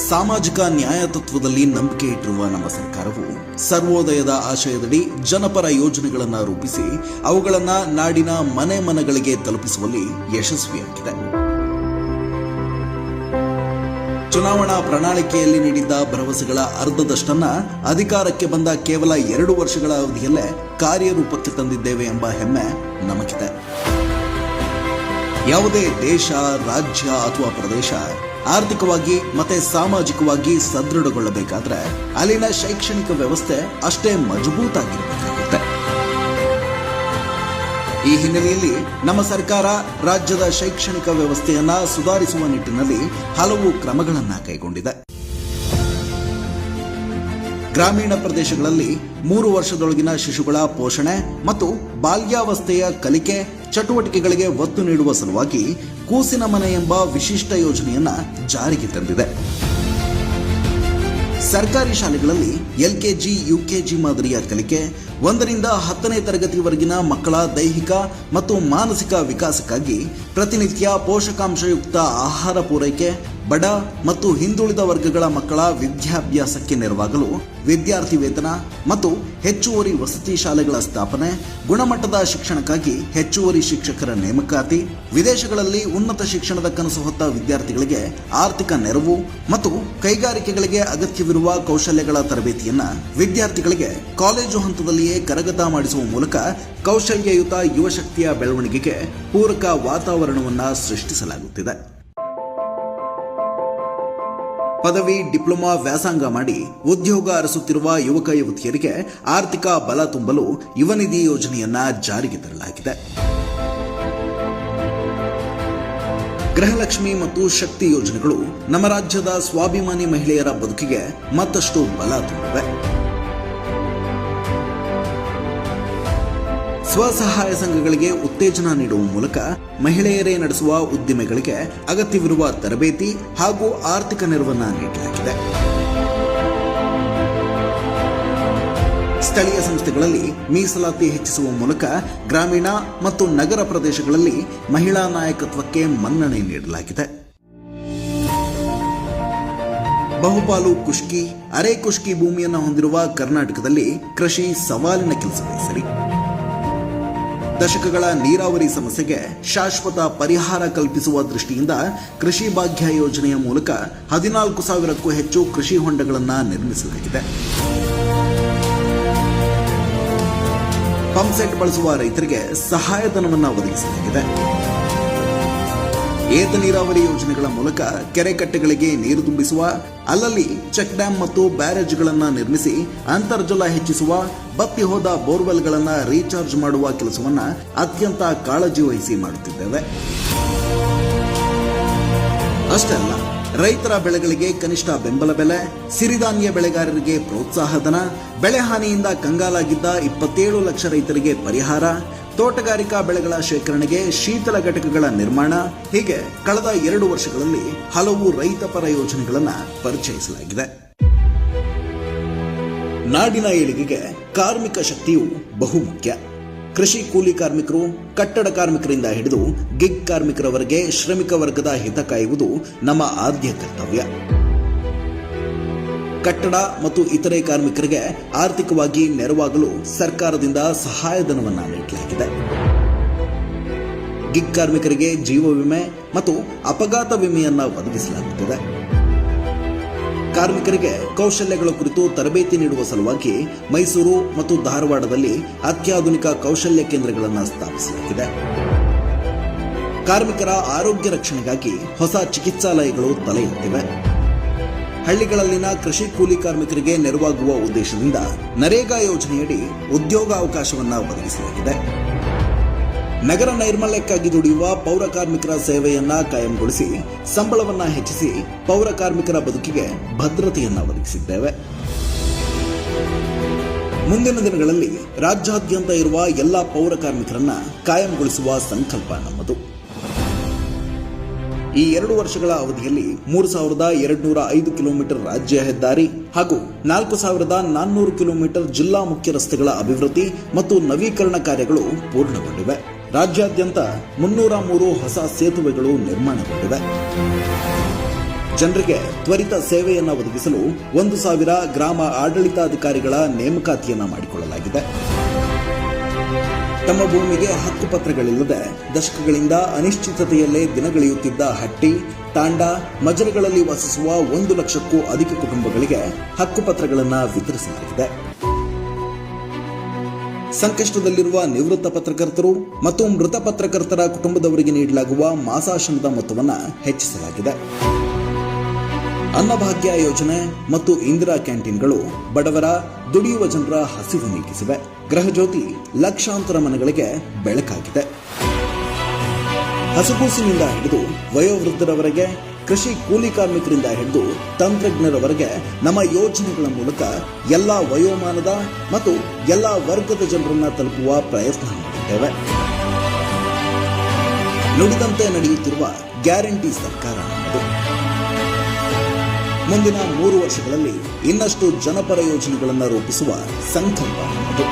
ಸಾಮಾಜಿಕ ನ್ಯಾಯ ತತ್ವದಲ್ಲಿ ನಂಬಿಕೆ ಇಟ್ಟಿರುವ ನಮ್ಮ ಸರ್ಕಾರವು ಸರ್ವೋದಯದ ಆಶಯದಡಿ ಜನಪರ ಯೋಜನೆಗಳನ್ನು ರೂಪಿಸಿ ಅವುಗಳನ್ನು ನಾಡಿನ ಮನೆ ಮನೆಗಳಿಗೆ ತಲುಪಿಸುವಲ್ಲಿ ಯಶಸ್ವಿಯಾಗಿದೆ. ಚುನಾವಣಾ ಪ್ರಣಾಳಿಕೆಯಲ್ಲಿ ನೀಡಿದ್ದ ಭರವಸೆಗಳ ಅರ್ಧದಷ್ಟನ್ನ ಅಧಿಕಾರಕ್ಕೆ ಬಂದ ಕೇವಲ 2 ವರ್ಷಗಳ ಅವಧಿಯಲ್ಲೇ ಕಾರ್ಯರೂಪಕ್ಕೆ ತಂದಿದ್ದೇವೆ ಎಂಬ ಹೆಮ್ಮೆ ನಮಗಿದೆ. ಯಾವುದೇ ದೇಶ, ರಾಜ್ಯ ಅಥವಾ ಪ್ರದೇಶ ಆರ್ಥಿಕವಾಗಿ ಮತ್ತೆ ಸಾಮಾಜಿಕವಾಗಿ ಸದೃಢಗೊಳ್ಳಬೇಕಾದ್ರೆ ಅಲ್ಲಿನ ಶೈಕ್ಷಣಿಕ ವ್ಯವಸ್ಥೆ ಅಷ್ಟೇ ಮಜಬೂತಾಗಿರಬೇಕಾಗುತ್ತೆ. ಈ ಹಿನ್ನೆಲೆಯಲ್ಲಿ ನಮ್ಮ ಸರ್ಕಾರ ರಾಜ್ಯದ ಶೈಕ್ಷಣಿಕ ವ್ಯವಸ್ಥೆಯನ್ನ ಸುಧಾರಿಸುವ ನಿಟ್ಟಿನಲ್ಲಿ ಹಲವು ಕ್ರಮಗಳನ್ನು ಕೈಗೊಂಡಿದೆ. ಗ್ರಾಮೀಣ ಪ್ರದೇಶಗಳಲ್ಲಿ 3 ವರ್ಷದೊಳಗಿನ ಶಿಶುಗಳ ಪೋಷಣೆ ಮತ್ತು ಬಾಲ್ಯಾವಸ್ಥೆಯ ಕಲಿಕೆ ಚಟುವಟಿಕೆಗಳಿಗೆ ಒತ್ತು ನೀಡುವ ಸಲುವಾಗಿ ಕೂಸಿನ ಮನೆ ಎಂಬ ವಿಶಿಷ್ಟ ಯೋಜನೆಯನ್ನ ಜಾರಿಗೆ ತಂದಿದೆ. ಸರ್ಕಾರಿ ಶಾಲೆಗಳಲ್ಲಿ LKG, UKG ಮಾದರಿಯ ಕಲಿಕೆ, 1ರಿಂದ 10ನೇ ತರಗತಿವರೆಗಿನ ಮಕ್ಕಳ ದೈಹಿಕ ಮತ್ತು ಮಾನಸಿಕ ವಿಕಾಸಕ್ಕಾಗಿ ಪ್ರತಿನಿತ್ಯ ಪೋಷಕಾಂಶಯುಕ್ತ ಆಹಾರ ಪೂರೈಕೆ, ಬಡ ಮತ್ತು ಹಿಂದುಳಿದ ವರ್ಗಗಳ ಮಕ್ಕಳ ವಿದ್ಯಾಭ್ಯಾಸಕ್ಕೆ ನೆರವಾಗಲು ವಿದ್ಯಾರ್ಥಿ ವೇತನ ಮತ್ತು ಹೆಚ್ಚುವರಿ ವಸತಿ ಶಾಲೆಗಳ ಸ್ಥಾಪನೆ, ಗುಣಮಟ್ಟದ ಶಿಕ್ಷಣಕ್ಕಾಗಿ ಹೆಚ್ಚುವರಿ ಶಿಕ್ಷಕರ ನೇಮಕಾತಿ, ವಿದೇಶಗಳಲ್ಲಿ ಉನ್ನತ ಶಿಕ್ಷಣದ ಕನಸು ಹೊತ್ತ ವಿದ್ಯಾರ್ಥಿಗಳಿಗೆ ಆರ್ಥಿಕ ನೆರವು ಮತ್ತು ಕೈಗಾರಿಕೆಗಳಿಗೆ ಅಗತ್ಯವಿರುವ ಕೌಶಲ್ಯಗಳ ತರಬೇತಿಯನ್ನ ವಿದ್ಯಾರ್ಥಿಗಳಿಗೆ ಕಾಲೇಜು ಹಂತದಲ್ಲಿಯೇ ಕರಗತ ಮಾಡಿಸುವ ಮೂಲಕ ಕೌಶಲ್ಯಯುತ ಯುವಶಕ್ತಿಯ ಬೆಳವಣಿಗೆಗೆ ಪೂರಕ ವಾತಾವರಣವನ್ನು ಸೃಷ್ಟಿಸಲಾಗುತ್ತಿದೆ. ಪದವಿ, ಡಿಪ್ಲೊಮಾ ವ್ಯಾಸಂಗ ಮಾಡಿ ಉದ್ಯೋಗ ಅರಸುತ್ತಿರುವ ಯುವಕ ಯುವತಿಯರಿಗೆ ಆರ್ಥಿಕ ಬಲ ತುಂಬಲು ಯುವನಿಧಿ ಯೋಜನೆಯನ್ನ ಜಾರಿಗೆ ತರಲಾಗಿದೆ. ಗೃಹಲಕ್ಷ್ಮಿ ಮತ್ತು ಶಕ್ತಿ ಯೋಜನೆಗಳು ನಮ್ಮ ರಾಜ್ಯದ ಸ್ವಾಭಿಮಾನಿ ಮಹಿಳೆಯರ ಬದುಕಿಗೆ ಮತ್ತಷ್ಟು ಬಲ ತುಂಬಿವೆ. ಸ್ವಸಹಾಯ ಸಂಘಗಳಿಗೆ ಉತ್ತೇಜನ ನೀಡುವ ಮೂಲಕ ಮಹಿಳೆಯರೇ ನಡೆಸುವ ಉದ್ದಿಮೆಗಳಿಗೆ ಅಗತ್ಯವಿರುವ ತರಬೇತಿ ಹಾಗೂ ಆರ್ಥಿಕ ನೆರವನ್ನು ನೀಡಲಾಗಿದೆ. ಸ್ಥಳೀಯ ಸಂಸ್ಥೆಗಳಲ್ಲಿ ಮೀಸಲಾತಿ ಹೆಚ್ಚಿಸುವ ಮೂಲಕ ಗ್ರಾಮೀಣ ಮತ್ತು ನಗರ ಪ್ರದೇಶಗಳಲ್ಲಿ ಮಹಿಳಾ ನಾಯಕತ್ವಕ್ಕೆ ಮನ್ನಣೆ ನೀಡಲಾಗಿದೆ. ಬಹುಪಾಲು ಕುಷ್ಕಿ, ಅರೆ ಕುಷ್ಕಿ ಭೂಮಿಯನ್ನು ಹೊಂದಿರುವ ಕರ್ನಾಟಕದಲ್ಲಿ ಕೃಷಿ ಸವಾಲಿನ ಕೆಲಸವೇ ಸರಿ. ದಶಕಗಳ ನೀರಾವರಿ ಸಮಸ್ಯೆಗೆ ಶಾಶ್ವತ ಪರಿಹಾರ ಕಲ್ಪಿಸುವ ದೃಷ್ಟಿಯಿಂದ ಕೃಷಿ ಭಾಗ್ಯ ಯೋಜನೆಯ ಮೂಲಕ 14,000ಕ್ಕೂ ಹೆಚ್ಚು ಕೃಷಿ ಹೊಂಡಗಳನ್ನು ನಿರ್ಮಿಸಲಾಗಿದೆ. ಪಂಪ್ಸೆಟ್ ಬಳಸುವ ರೈತರಿಗೆ ಸಹಾಯಧನವನ್ನು ಒದಗಿಸಲಾಗಿದೆ. ಏತ ನೀರಾವರಿ ಯೋಜನೆಗಳ ಮೂಲಕ ಕೆರೆಕಟ್ಟೆಗಳಿಗೆ ನೀರು ತುಂಬಿಸುವ, ಅಲ್ಲಲ್ಲಿ ಚೆಕ್ ಡ್ಯಾಂ ಮತ್ತು ಬ್ಯಾರೇಜ್ಗಳನ್ನು ನಿರ್ಮಿಸಿ ಅಂತರ್ಜಲ ಹೆಚ್ಚಿಸುವ, ಬತ್ತಿ ಹೋದ ಬೋರ್ವೆಲ್ಗಳನ್ನು ರೀಚಾರ್ಜ್ ಮಾಡುವ ಕೆಲಸವನ್ನು ಅತ್ಯಂತ ಕಾಳಜಿ ವಹಿಸಿ ಮಾಡುತ್ತಿದ್ದೇವೆ. ಅಷ್ಟೇ ಅಲ್ಲ, ರೈತರ ಬೆಳೆಗಳಿಗೆ ಕನಿಷ್ಠ ಬೆಂಬಲ ಬೆಲೆ, ಸಿರಿಧಾನ್ಯ ಬೆಳೆಗಾರರಿಗೆ ಪ್ರೋತ್ಸಾಹಧನ, ಬೆಳೆ ಹಾನಿಯಿಂದ ಕಂಗಾಲಾಗಿದ್ದ 27 ಲಕ್ಷ ರೈತರಿಗೆ ಪರಿಹಾರ, ತೋಟಗಾರಿಕಾ ಬೆಳೆಗಳ ಶೇಖರಣೆಗೆ ಶೀತಲ ಘಟಕಗಳ ನಿರ್ಮಾಣ, ಹೀಗೆ ಕಳೆದ 2 ವರ್ಷಗಳಲ್ಲಿ ಹಲವು ರೈತಪರ ಯೋಜನೆಗಳನ್ನು ಪರಿಚಯಿಸಲಾಗಿದೆ. ನಾಡಿನ ಏಳಿಗೆಗೆ ಕಾರ್ಮಿಕ ಶಕ್ತಿಯು ಬಹುಮುಖ್ಯ. ಕೃಷಿ ಕೂಲಿ ಕಾರ್ಮಿಕರು, ಕಟ್ಟಡ ಕಾರ್ಮಿಕರಿಂದ ಹಿಡಿದು ಗಿಗ್ ಕಾರ್ಮಿಕರವರೆಗೆ ಶ್ರಮಿಕ ವರ್ಗದ ಹಿತ ಕಾಯುವುದು ನಮ್ಮ ಆದ್ಯ ಕರ್ತವ್ಯ. ಕಟ್ಟಡ ಮತ್ತು ಇತರೆ ಕಾರ್ಮಿಕರಿಗೆ ಆರ್ಥಿಕವಾಗಿ ನೆರವಾಗಲು ಸರ್ಕಾರದಿಂದ ಸಹಾಯಧನವನ್ನು ನೀಡಲಾಗಿದೆ. ಗಿಗ್ ಕಾರ್ಮಿಕರಿಗೆ ಜೀವ ವಿಮೆ ಮತ್ತು ಅಪಘಾತ ವಿಮೆಯನ್ನು ಒದಗಿಸಲಾಗುತ್ತದೆ. ಕಾರ್ಮಿಕರಿಗೆ ಕೌಶಲ್ಯಗಳ ಕುರಿತು ತರಬೇತಿ ನೀಡುವ ಸಲುವಾಗಿ ಮೈಸೂರು ಮತ್ತು ಧಾರವಾಡದಲ್ಲಿ ಅತ್ಯಾಧುನಿಕ ಕೌಶಲ್ಯ ಕೇಂದ್ರಗಳನ್ನು ಸ್ಥಾಪಿಸಲಾಗಿದೆ. ಕಾರ್ಮಿಕರ ಆರೋಗ್ಯ ರಕ್ಷಣೆಗಾಗಿ ಹೊಸ ಚಿಕಿತ್ಸಾಲಯಗಳು ತಲೆ ಎತ್ತಿವೆ. ಹಳ್ಳಿಗಳಲ್ಲಿನ ಕೃಷಿ ಕೂಲಿ ಕಾರ್ಮಿಕರಿಗೆ ನೆರವಾಗುವ ಉದ್ದೇಶದಿಂದ ನರೇಗಾ ಯೋಜನೆಯಡಿ ಉದ್ಯೋಗಾವಕಾಶವನ್ನು ಒದಗಿಸಲಾಗಿದೆ. ನಗರ ನೈರ್ಮಲ್ಯಕ್ಕಾಗಿ ದುಡಿಯುವ ಪೌರ ಕಾರ್ಮಿಕರ ಸೇವೆಯನ್ನ ಕಾಯಂಗೊಳಿಸಿ ಸಂಬಳವನ್ನ ಹೆಚ್ಚಿಸಿ ಪೌರ ಕಾರ್ಮಿಕರ ಬದುಕಿಗೆ ಭದ್ರತೆಯನ್ನ ಒದಗಿಸಿದ್ದೇವೆ. ಮುಂದಿನ ದಿನಗಳಲ್ಲಿ ರಾಜ್ಯಾದ್ಯಂತ ಇರುವ ಎಲ್ಲ ಪೌರ ಕಾರ್ಮಿಕರನ್ನ ಕಾಯಂಗೊಳಿಸುವ ಸಂಕಲ್ಪ ನಮ್ಮದು. ಈ 2 ವರ್ಷಗಳ ಅವಧಿಯಲ್ಲಿ 3,205 ಕಿಲೋಮೀಟರ್ ರಾಜ್ಯ ಹೆದ್ದಾರಿ ಹಾಗೂ 4,400 ಕಿಲೋಮೀಟರ್ ಜಿಲ್ಲಾ ಮುಖ್ಯ ರಸ್ತೆಗಳ ಅಭಿವೃದ್ಧಿ ಮತ್ತು ನವೀಕರಣ ಕಾರ್ಯಗಳು ಪೂರ್ಣಗೊಂಡಿವೆ. ರಾಜ್ಯಾದ್ಯಂತ 303 ಹೊಸ ಸೇತುವೆಗಳು ನಿರ್ಮಾಣಗೊಂಡಿವೆ. ಜನರಿಗೆ ತ್ವರಿತ ಸೇವೆಯನ್ನು ಒದಗಿಸಲು 1,000 ಗ್ರಾಮ ಆಡಳಿತಾಧಿಕಾರಿಗಳ ನೇಮಕಾತಿಯನ್ನ ಮಾಡಿಕೊಳ್ಳಲಾಗಿದೆ. ತಮ್ಮ ಭೂಮಿಗೆ ಹಕ್ಕುಪತ್ರಗಳಿಲ್ಲದೆ ದಶಕಗಳಿಂದ ಅನಿಶ್ಚಿತತೆಯಲ್ಲೇ ದಿನಗಳೆಯುತ್ತಿದ್ದ ಹಟ್ಟಿ, ತಾಂಡ, ಮಜರೆಗಳಲ್ಲಿ ವಾಸಿಸುವ 1 ಲಕ್ಷಕ್ಕೂ ಅಧಿಕ ಕುಟುಂಬಗಳಿಗೆ ಹಕ್ಕುಪತ್ರಗಳನ್ನು ವಿತರಿಸಲಾಗಿದೆ. ಸಂಕಷ್ಟದಲ್ಲಿರುವ ನಿವೃತ್ತ ಪತ್ರಕರ್ತರು ಮತ್ತು ಮೃತ ಪತ್ರಕರ್ತರ ಕುಟುಂಬದವರಿಗೆ ನೀಡಲಾಗುವ ಮಾಸಾಶನದ ಮೊತ್ತವನ್ನು ಹೆಚ್ಚಿಸಲಾಗಿದೆ. ಅನ್ನಭಾಗ್ಯ ಯೋಜನೆ ಮತ್ತು ಇಂದಿರಾ ಕ್ಯಾಂಟೀನ್ಗಳು ಬಡವರ, ದುಡಿಯುವ ಜನರ ಹಸಿವು ನೀಗಿಸಿವೆ. ಗೃಹಜ್ಯೋತಿ ಲಕ್ಷಾಂತರ ಮನೆಗಳಿಗೆ ಬೆಳಕಾಗಿದೆ. ಹಸುಗೂಸಿನಿಂದ ಹಿಡಿದು ವಯೋವೃದ್ಧರವರೆಗೆ, ಕೃಷಿ ಕೂಲಿ ಕಾರ್ಮಿಕರಿಂದ ಹಿಡಿದು ತಂತ್ರಜ್ಞರವರೆಗೆ ನಮ್ಮ ಯೋಜನೆಗಳ ಮೂಲಕ ಎಲ್ಲಾ ವಯೋಮಾನದ ಮತ್ತು ಎಲ್ಲಾ ವರ್ಗದ ಜನರನ್ನ ತಲುಪುವ ಪ್ರಯತ್ನ ಮಾಡಿದ್ದೇವೆ. ನುಡಿದಂತೆ ನಡೆಯುತ್ತಿರುವ ಗ್ಯಾರಂಟಿ ಸರ್ಕಾರ ನಮ್ಮದು. ಮುಂದಿನ 3 ವರ್ಷಗಳಲ್ಲಿ ಇನ್ನಷ್ಟು ಜನಪರ ಯೋಜನೆಗಳನ್ನು ರೂಪಿಸುವ ಸಂಕಲ್ಪ ನಮ್ಮದು.